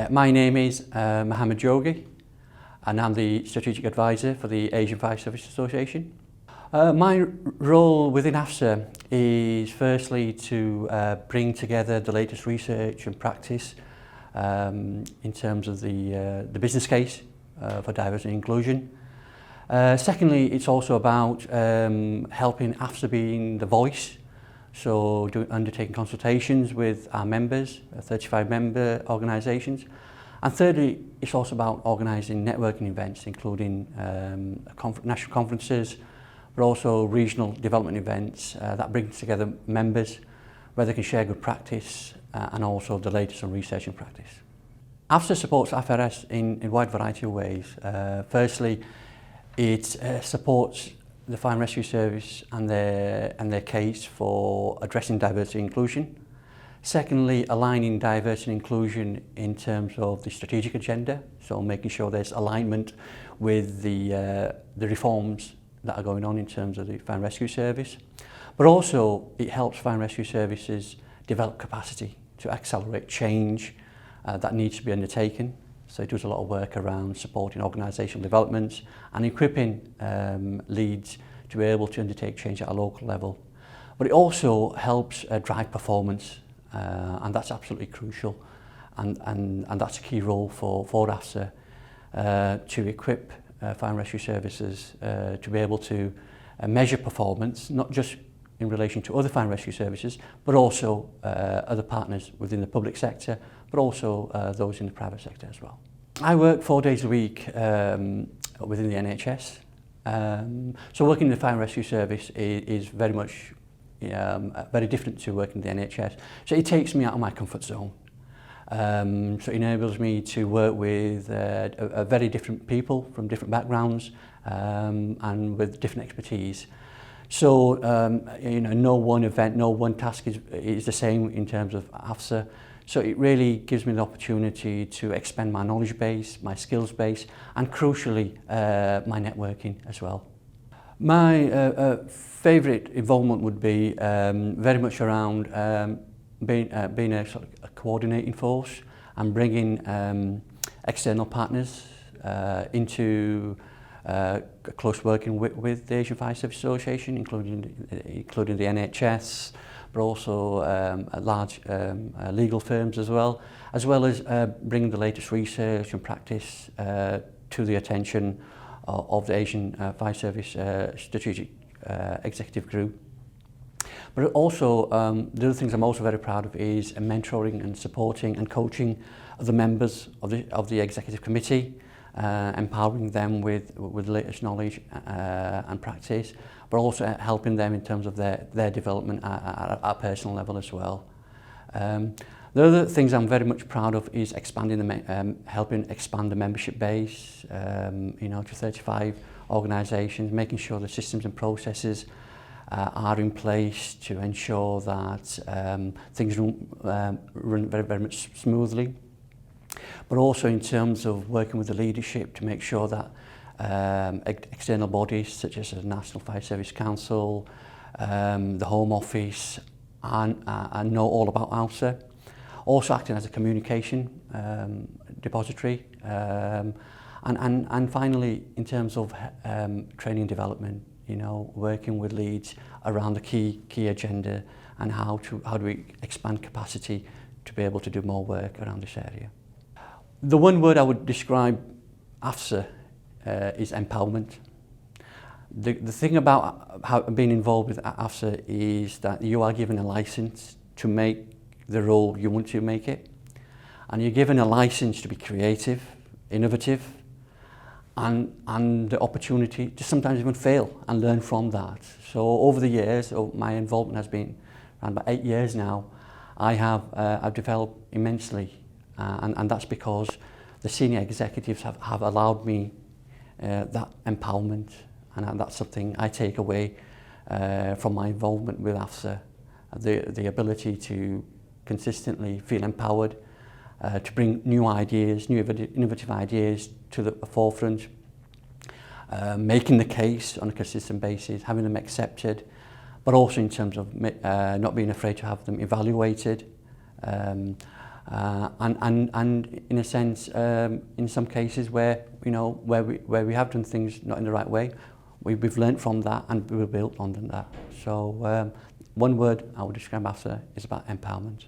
My name is Mohammed Jog, and I'm the Strategic Advisor for the Asian Fire Service Association. My role within AFSA is firstly to bring together the latest research and practice in terms of the business case for diversity and inclusion. Secondly, it's also about helping AFSA being the voice, so undertaking consultations with our members, 35 member organisations. And thirdly, it's also about organising networking events, including national conferences, but also regional development events that bring together members where they can share good practice and also the latest on research and practice. AFSA supports FRS in a wide variety of ways. Firstly, it supports the Fire and Rescue Service and their case for addressing diversity and inclusion. Secondly, aligning diversity and inclusion in terms of the strategic agenda, so making sure there's alignment with the reforms that are going on in terms of the Fire and Rescue Service. But also, it helps Fire and Rescue Services develop capacity to accelerate change that needs to be undertaken. So it does a lot of work around supporting organisational developments and equipping leads to be able to undertake change at a local level. But it also helps drive performance, and that's absolutely crucial. And that's a key role for AFSA to equip Fire and Rescue Services to be able to measure performance, not just in relation to other fire and rescue services, but also other partners within the public sector, but also those in the private sector as well. I work 4 days a week within the NHS. So working in the Fire and Rescue Service is very much very different to working in the NHS. So it takes me out of my comfort zone. So it enables me to work with very different people from different backgrounds and with different expertise. So no one event, no one task is the same in terms of AFSA. So it really gives me the opportunity to expand my knowledge base, my skills base, and crucially, my networking as well. My favourite involvement would be very much around being a sort of a coordinating force and bringing external partners into close working with the Asian Fire Service Association, including the NHS, but also large legal firms as well as bringing the latest research and practice to the attention of the Asian Fire Service Strategic Executive Group. But also, the other things I'm also very proud of is mentoring and supporting and coaching the members of the Executive Committee, empowering them with latest knowledge and practice, but also helping them in terms of their development at a personal level as well. The other things I'm very much proud of is helping expand the membership base, to 35 organisations, making sure the systems and processes are in place to ensure that things run very, very much smoothly. But also in terms of working with the leadership to make sure that external bodies such as the National Fire Service Council, the Home Office, and know all about AFSA. Also acting as a communication depository, and finally in terms of training and development, working with leads around the key agenda and how do we expand capacity to be able to do more work around this area. The one word I would describe AFSA is empowerment. The thing about being involved with AFSA is that you are given a license to make the role you want to make it, and you're given a license to be creative, innovative, and the opportunity to sometimes even fail and learn from that. So over the years, my involvement has been around about 8 years now. I've developed immensely, and that's because the senior executives have allowed me that empowerment, and that's something I take away from my involvement with AFSA, the ability to consistently feel empowered, to bring new ideas, new innovative ideas to the forefront, making the case on a consistent basis, having them accepted, but also in terms of not being afraid to have them evaluated, And in a sense, in some cases where where we have done things not in the right way, we've learnt from that and we've built on that. So one word I would describe AFSA is about empowerment.